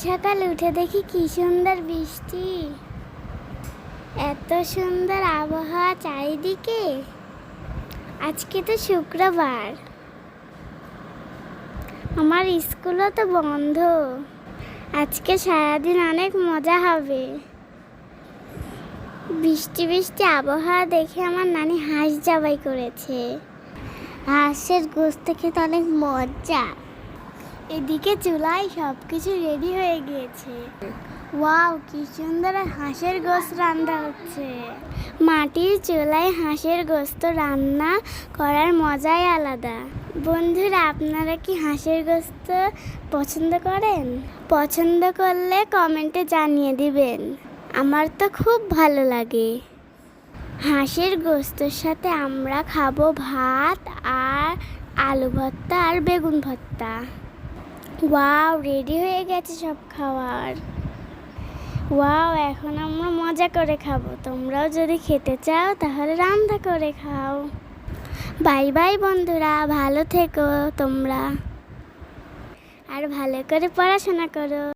সকালে উঠে দেখি কি সুন্দর বৃষ্টি, এত সুন্দর আবহাওয়া চারিদিকে। আজকে তো শুক্রবার, আমার স্কুলও তো বন্ধ। আজকে সারাদিন অনেক মজা হবে। বৃষ্টি বৃষ্টি আবহাওয়া দেখে আমার নানি হাঁস জবাই করেছে। হাঁসের গোশত খেতে অনেক মজা। এদিকে চুলায় সব কিছু রেডি হয়ে গিয়েছে। ওয়াও, কি সুন্দর হাঁসের গোশত রান্না হচ্ছে। মাটির চুলায় হাঁসের গোশত রান্না করার মজাই আলাদা। বন্ধুরা, আপনারা কি হাঁসের গোশত পছন্দ করেন? পছন্দ করলে কমেন্টে জানিয়ে দিবেন। আমার তো খুব ভালো লাগে। হাঁসের গোশতের সাথে আমরা খাবো ভাত আর আলু ভর্তা আর বেগুন ভর্তা। ওয়াও, রেডি হয়ে গেছে সব খাবার। ওয়াও, এখন আমরা মজা করে খাবো। তোমরাও যদি খেতে চাও তাহলে রান্না করে খাও। বাই বাই বন্ধুরা, ভালো থেকো তোমরা, আর ভালো করে পড়াশোনা করো।